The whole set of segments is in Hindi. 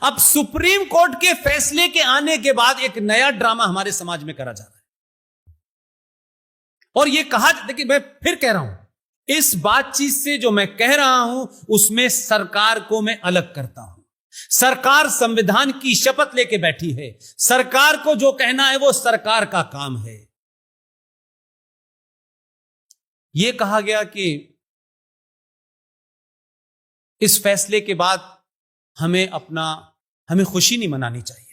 अब सुप्रीम कोर्ट के फैसले के आने के बाद एक नया ड्रामा हमारे समाज में करा जा रहा है। और यह कहा, देखिए मैं फिर कह रहा हूं, इस बातचीत से जो मैं कह रहा हूं उसमें सरकार को मैं अलग करता हूं। सरकार संविधान की शपथ लेके बैठी है। सरकार को जो कहना है वो सरकार का काम है। यह कहा गया कि इस फैसले के बाद हमें खुशी नहीं मनानी चाहिए,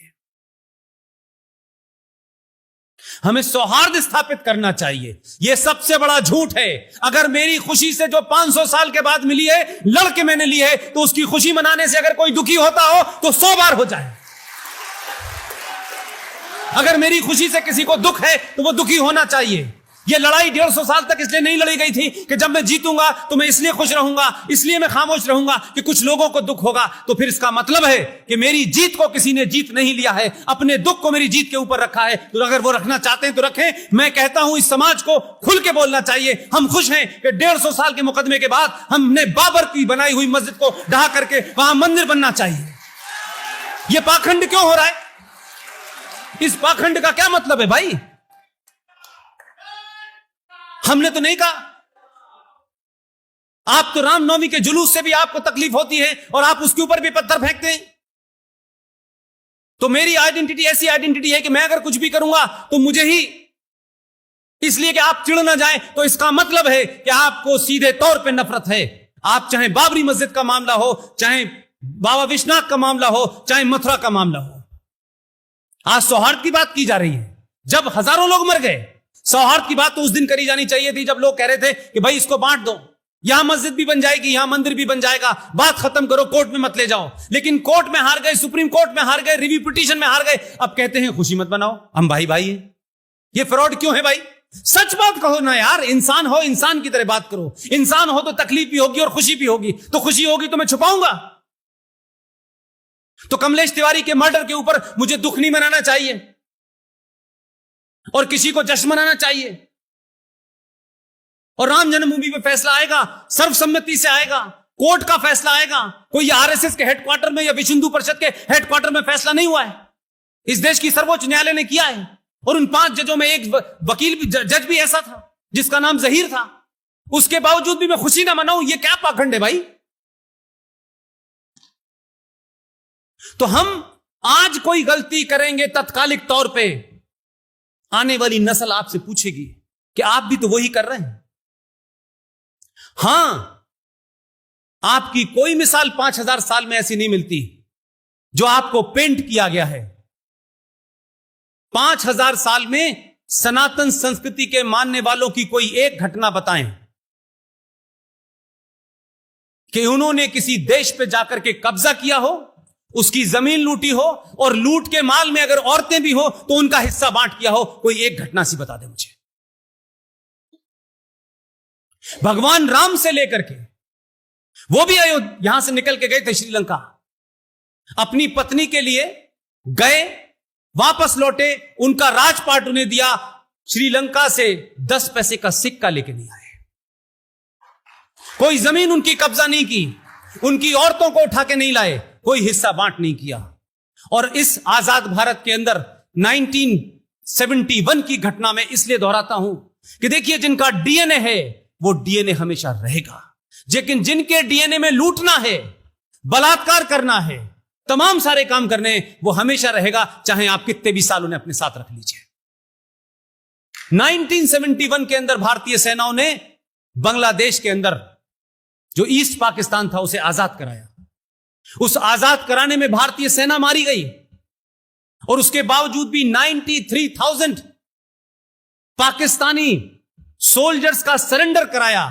हमें सौहार्द स्थापित करना चाहिए। यह सबसे बड़ा झूठ है। अगर मेरी खुशी से जो 500 साल के बाद मिली है, लड़के मैंने ली है, तो उसकी खुशी मनाने से अगर कोई दुखी होता हो तो 100 बार हो जाए। अगर मेरी खुशी से किसी को दुख है तो वो दुखी होना चाहिए। यह लड़ाई 150 साल तक इसलिए नहीं लड़ी गई थी कि जब मैं जीतूंगा तो मैं इसलिए खुश रहूंगा, इसलिए मैं खामोश रहूंगा कि कुछ लोगों को दुख होगा। तो फिर इसका मतलब है कि मेरी जीत को किसी ने जीत नहीं लिया है, अपने दुख को मेरी जीत के ऊपर रखा है। तो अगर वो रखना चाहते हैं तो रखें। मैं कहता हूं इस समाज को खुल के बोलना चाहिए। हम खुश हैं कि 150 साल के मुकदमे के बाद हमने बाबर की बनाई हुई मस्जिद को ढहा करके वहां मंदिर बनना चाहिए। यह पाखंड क्यों हो रहा है? इस पाखंड का क्या मतलब है भाई? हमने तो नहीं कहा। आप तो रामनवमी के जुलूस से भी आपको तकलीफ होती है और आप उसके ऊपर भी पत्थर फेंकते हैं। तो मेरी आइडेंटिटी ऐसी आइडेंटिटी है कि मैं अगर कुछ भी करूंगा तो मुझे ही, इसलिए कि आप चिढ़ ना जाएं, तो इसका मतलब है कि आपको सीधे तौर पे नफरत है। आप चाहे बाबरी मस्जिद का मामला हो, चाहे बाबा विश्वनाथ का मामला हो, चाहे मथुरा का मामला हो। आज सौहार्द की बात की जा रही है। जब हजारों लोग मर गए, सौहार्द की बात तो उस दिन करी जानी चाहिए थी जब लोग कह रहे थे कि भाई इसको बांट दो, यहां मस्जिद भी बन जाएगी, यहां मंदिर भी बन जाएगा, बात खत्म करो, कोर्ट में मत ले जाओ। लेकिन कोर्ट में हार गए, सुप्रीम कोर्ट में हार गए, रिव्यू पिटीशन में हार गए, अब कहते हैं खुशी मत बनाओ, हम भाई भाई हैं। ये फ्रॉड क्यों है भाई? सच बात कहो ना यार। इंसान हो, इंसान की तरह बात करो। इंसान हो तो तकलीफ भी होगी और खुशी भी होगी। तो खुशी होगी तो मैं छुपाऊंगा? तो कमलेश तिवारी के मर्डर के ऊपर मुझे दुख नहीं मनाना चाहिए और किसी को जश्न मनाना चाहिए। और राम जन्मभूमि पे फैसला आएगा, सर्वसम्मति से आएगा, कोर्ट का फैसला आएगा। कोई आरएसएस के हेडक्वार्टर में या विश्व हिंदू परिषद के हेडक्वार्टर में फैसला नहीं हुआ है। इस देश की सर्वोच्च न्यायालय ने किया है। और उन 5 जजों में एक वकील भी, जज भी ऐसा था जिसका नाम जहीर था। उसके बावजूद भी मैं खुशी ना मनाऊं, यह क्या पाखंड है भाई? तो हम आज कोई गलती करेंगे तत्कालिक तौर पे, आने वाली नस्ल आपसे पूछेगी कि आप भी तो वही कर रहे हैं। हां, आपकी कोई मिसाल 5000 साल में ऐसी नहीं मिलती जो आपको पेंट किया गया है। 5000 साल में सनातन संस्कृति के मानने वालों की कोई एक घटना बताएं कि उन्होंने किसी देश पे जाकर के कब्जा किया हो, उसकी जमीन लूटी हो और लूट के माल में अगर औरतें भी हो तो उनका हिस्सा बांट किया हो। कोई एक घटना सी बता दे मुझे। भगवान राम से लेकर के, वो भी यहां से निकल के गए थे श्रीलंका, अपनी पत्नी के लिए गए, वापस लौटे, उनका राजपाट उन्हें दिया, श्रीलंका से 10 पैसे का सिक्का लेके नहीं आए। कोई जमीन उनकी कब्जा नहीं की, उनकी औरतों को उठा के नहीं लाए, कोई हिस्सा बांट नहीं किया। और इस आजाद भारत के अंदर 1971 की घटना में इसलिए दोहराता हूं कि देखिए, जिनका डीएनए है वो डीएनए हमेशा रहेगा, लेकिन जिनके डीएनए में लूटना है, बलात्कार करना है, तमाम सारे काम करने हैं, वो हमेशा रहेगा, चाहे आप कितने भी साल उन्हें अपने साथ रख लीजिए। 1971 के अंदर भारतीय सेनाओं ने बांग्लादेश के अंदर जो ईस्ट पाकिस्तान था उसे आजाद कराया। उस आजाद कराने में भारतीय सेना मारी गई और उसके बावजूद भी 93,000 पाकिस्तानी सोल्जर्स का सरेंडर कराया।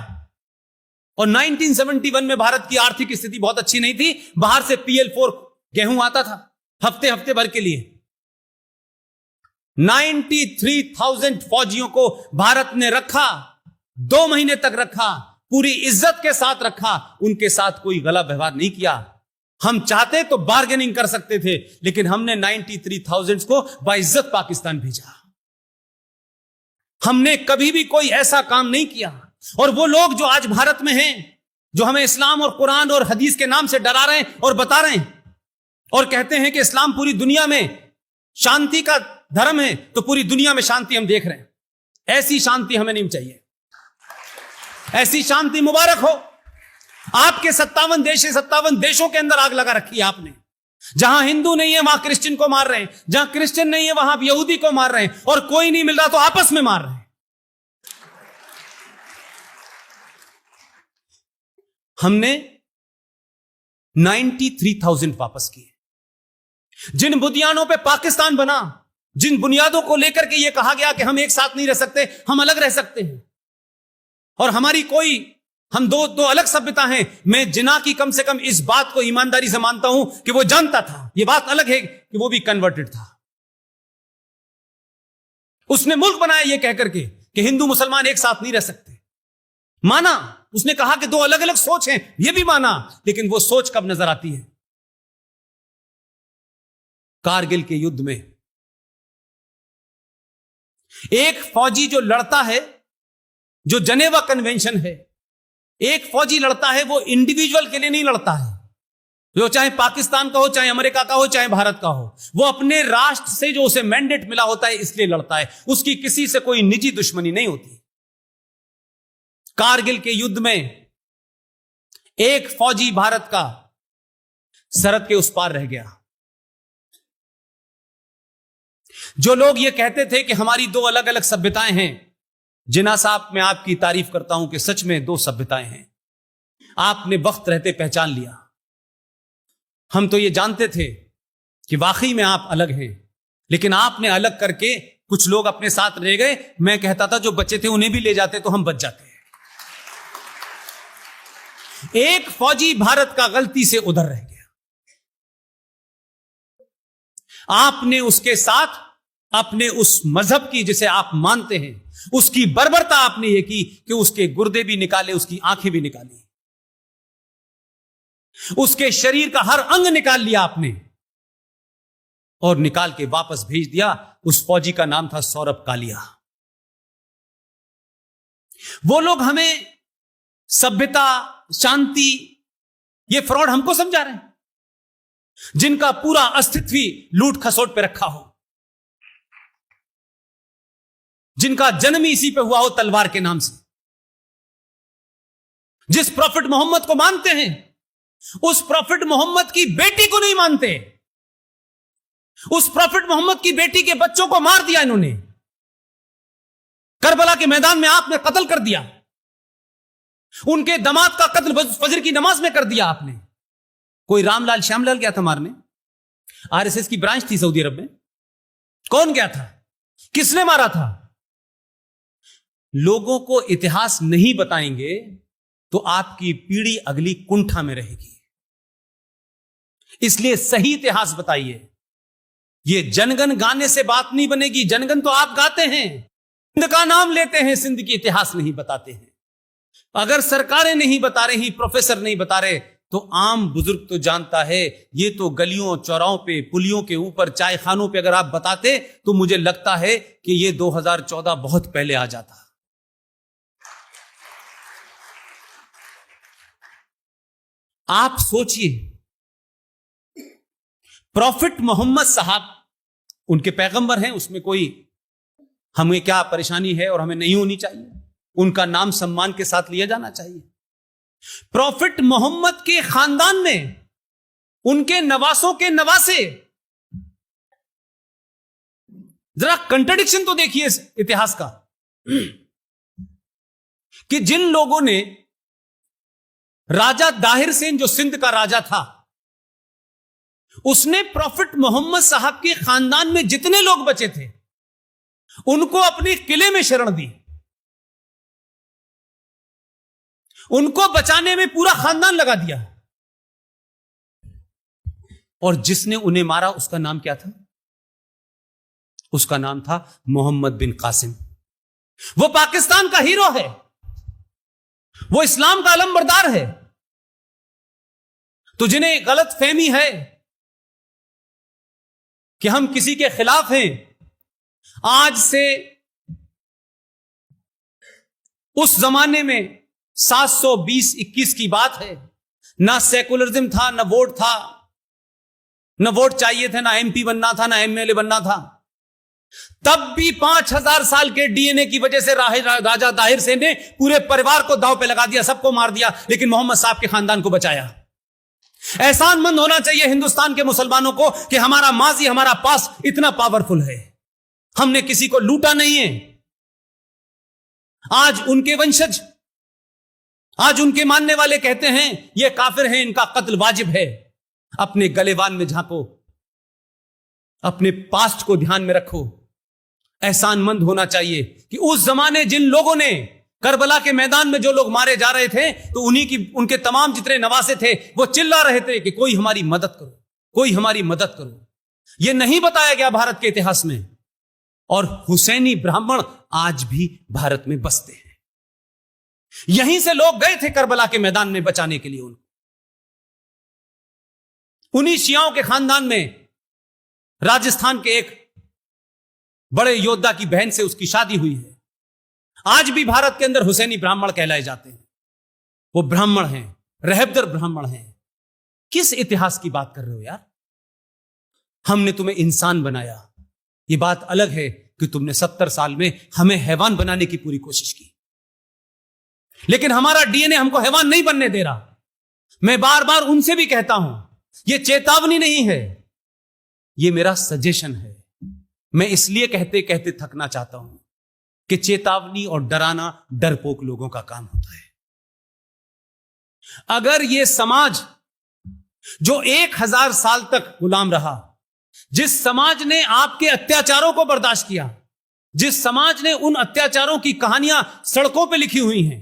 और 1971 में भारत की आर्थिक स्थिति बहुत अच्छी नहीं थी, बाहर से PL4 गेहूं आता था हफ्ते हफ्ते भर के लिए। 93,000 फौजियों को भारत ने रखा, 2 महीने तक रखा, पूरी इज्जत के साथ रखा, उनके साथ कोई गलत व्यवहार नहीं किया। हम चाहते तो बार्गेनिंग कर सकते थे, लेकिन हमने 93,000 को बाइज्जत पाकिस्तान भेजा। हमने कभी भी कोई ऐसा काम नहीं किया। और वो लोग जो आज भारत में हैं, जो हमें इस्लाम और कुरान और हदीस के नाम से डरा रहे हैं और बता रहे हैं और कहते हैं कि इस्लाम पूरी दुनिया में शांति का धर्म है, तो पूरी दुनिया में शांति हम देख रहे हैं। ऐसी शांति हमें नहीं चाहिए। ऐसी शांति मुबारक हो। आपके 57 देश है, 57 देशों के अंदर आग लगा रखी है आपने। जहां हिंदू नहीं है वहां क्रिश्चियन को मार रहे हैं, जहां क्रिश्चियन नहीं है वहां यहूदी को मार रहे हैं, और कोई नहीं मिल रहा तो आपस में मार रहे हैं। हमने 93,000 वापस किए। जिन बुनियादों पे पाकिस्तान बना, जिन बुनियादों को लेकर के यह कहा गया कि हम एक साथ नहीं रह सकते, हम अलग रह सकते हैं, और हमारी हम दो अलग सभ्यता हैं। मैं जिना की कम से कम इस बात को ईमानदारी से मानता हूं कि वो जानता था। यह बात अलग है कि वो भी कन्वर्टेड था। उसने मुल्क बनाया यह कहकर के कि हिंदू मुसलमान एक साथ नहीं रह सकते। माना, उसने कहा कि दो अलग अलग सोच हैं, यह भी माना, लेकिन वो सोच कब नजर आती है? कारगिल के युद्ध में एक फौजी जो लड़ता है, जो जनेवा कन्वेंशन है, एक फौजी लड़ता है, वो इंडिविजुअल के लिए नहीं लड़ता है। जो चाहे पाकिस्तान का हो, चाहे अमेरिका का हो, चाहे भारत का हो, वो अपने राष्ट्र से जो उसे मैंडेट मिला होता है इसलिए लड़ता है। उसकी किसी से कोई निजी दुश्मनी नहीं होती। कारगिल के युद्ध में एक फौजी भारत का सरहद के उस पार रह गया। जो लोग ये कहते थे कि हमारी दो अलग अलग सभ्यताएं हैं, जिना साहब, मैं आपकी तारीफ करता हूं कि सच में दो सभ्यताएं हैं। आपने वक्त रहते पहचान लिया। हम तो ये जानते थे कि वाकई में आप अलग हैं, लेकिन आपने अलग करके कुछ लोग अपने साथ रह गए। मैं कहता था जो बच्चे थे उन्हें भी ले जाते तो हम बच जाते। एक फौजी भारत का गलती से उधर रह गया। आपने उसके साथ अपने उस मजहब की, जिसे आप मानते हैं, उसकी बर्बरता आपने ये की कि उसके गुर्दे भी निकाले, उसकी आंखें भी निकाली, उसके शरीर का हर अंग निकाल लिया आपने, और निकाल के वापस भेज दिया। उस फौजी का नाम था सौरभ कालिया। वो लोग हमें सभ्यता, शांति, ये फ्रॉड हमको समझा रहे हैं, जिनका पूरा अस्तित्व ही लूट खसोट पे रखा हो, जिनका जन्म ही इसी पे हुआ हो, तलवार के नाम से। जिस प्रॉफिट मोहम्मद को मानते हैं, उस प्रॉफिट मोहम्मद की बेटी को नहीं मानते। उस प्रॉफिट मोहम्मद की बेटी के बच्चों को मार दिया इन्होंने। करबला के मैदान में आपने कत्ल कर दिया। उनके दामाद का कत्ल फजर की नमाज में कर दिया आपने। कोई रामलाल श्यामलाल गया था मारने? आरएसएस की ब्रांच थी सऊदी अरब में। कौन गया था? किसने मारा था? लोगों को इतिहास नहीं बताएंगे तो आपकी पीढ़ी अगली कुंठा में रहेगी। इसलिए सही इतिहास बताइए। ये जनगण गाने से बात नहीं बनेगी। जनगण तो आप गाते हैं, सिंध का नाम लेते हैं, सिंध की इतिहास नहीं बताते हैं। अगर सरकारें नहीं बता रही, प्रोफेसर नहीं बता रहे, तो आम बुजुर्ग तो जानता है। ये तो गलियों चौराहों पे, पुलियों के ऊपर, चाय खानों पे अगर आप बताते तो मुझे लगता है कि ये 2014 बहुत पहले आ जाता। आप सोचिए, प्रॉफिट मोहम्मद साहब उनके पैगंबर हैं, उसमें कोई हमें क्या परेशानी है और हमें नहीं होनी चाहिए। उनका नाम सम्मान के साथ लिया जाना चाहिए। प्रॉफिट मोहम्मद के खानदान में उनके नवासों के नवासे, जरा कंट्राडिक्शन तो देखिए इस इतिहास का, कि जिन लोगों ने राजा दाहिर सेन, जो सिंध का राजा था, उसने प्रॉफिट मोहम्मद साहब के खानदान में जितने लोग बचे थे उनको अपने किले में शरण दी। उनको बचाने में पूरा खानदान लगा दिया। और जिसने उन्हें मारा उसका नाम क्या था? उसका नाम था मोहम्मद बिन कासिम। वो पाकिस्तान का हीरो है, वो इस्लाम का अलमबरदार है। तो जिन्हें गलत फहमी है कि हम किसी के खिलाफ हैं, आज से उस जमाने में 720-21 की बात है। ना सेकुलरिज्म था, ना वोट था, न वोट चाहिए थे, ना एमपी बनना था, ना एमएलए बनना था। तब भी 5000 साल के डीएनए की वजह से राजा दाहिर सेन ने पूरे परिवार को दांव पे लगा दिया, सबको मार दिया, लेकिन मोहम्मद साहब के खानदान को बचाया। एहसानमंद होना चाहिए हिंदुस्तान के मुसलमानों को कि हमारा माजी, हमारा पास इतना पावरफुल है। हमने किसी को लूटा नहीं है। आज उनके वंशज, आज उनके मानने वाले कहते हैं ये काफिर हैं, इनका कत्ल वाजिब है। अपने गलेवान में झांको, अपने पास्ट को ध्यान में रखो। एहसानमंद होना चाहिए कि उस जमाने जिन लोगों ने करबला के मैदान में जो लोग मारे जा रहे थे, तो उन्हीं की, उनके तमाम जितने नवासे थे वो चिल्ला रहे थे कि कोई हमारी मदद करो, कोई हमारी मदद करो। यह नहीं बताया गया भारत के इतिहास में। और हुसैनी ब्राह्मण आज भी भारत में बसते हैं। यहीं से लोग गए थे करबला के मैदान में बचाने के लिए उनको। उन्हीं शियाओं के खानदान में राजस्थान के एक बड़े योद्धा की बहन से उसकी शादी हुई है। आज भी भारत के अंदर हुसैनी ब्राह्मण कहलाए जाते हैं। वो ब्राह्मण हैं, रहबदर ब्राह्मण हैं। किस इतिहास की बात कर रहे हो यार? हमने तुम्हें इंसान बनाया। ये बात अलग है कि तुमने 70 साल में हमें हैवान बनाने की पूरी कोशिश की, लेकिन हमारा डीएनए हमको हैवान नहीं बनने दे रहा। मैं बार बार उनसे भी कहता हूं, यह चेतावनी नहीं है, यह मेरा सजेशन है। मैं इसलिए कहते कहते थकना चाहता हूं कि चेतावनी और डराना डरपोक लोगों का काम होता है। अगर यह समाज जो 1000 साल तक गुलाम रहा, जिस समाज ने आपके अत्याचारों को बर्दाश्त किया, जिस समाज ने उन अत्याचारों की कहानियां सड़कों पे लिखी हुई हैं,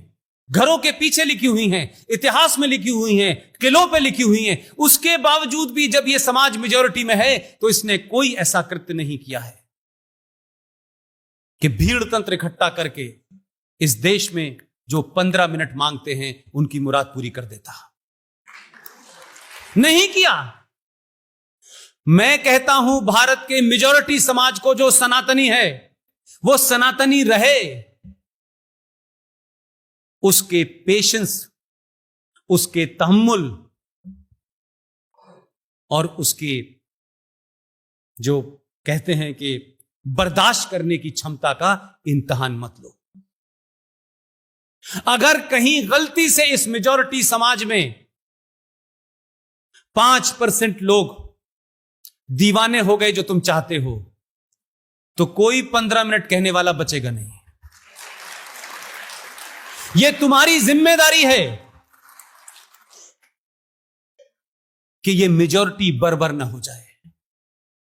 घरों के पीछे लिखी हुई हैं, इतिहास में लिखी हुई हैं, किलों पे लिखी हुई हैं, उसके बावजूद भी जब यह समाज मेजॉरिटी में है तो इसने कोई ऐसा कृत्य नहीं किया है कि भीड़ तंत्र इकट्ठा करके इस देश में जो 15 मिनट मांगते हैं उनकी मुराद पूरी कर देता। नहीं किया। मैं कहता हूं भारत के मेजॉरिटी समाज को, जो सनातनी है, वो सनातनी रहे। उसके पेशेंस, उसके तहम्मुल और उसके जो कहते हैं कि बर्दाश्त करने की क्षमता का इम्तिहान मत लो। अगर कहीं गलती से इस मेजॉरिटी समाज में 5% लोग दीवाने हो गए जो तुम चाहते हो, तो कोई 15 मिनट कहने वाला बचेगा नहीं। यह तुम्हारी जिम्मेदारी है कि यह मेजॉरिटी बर्बर ना हो जाए।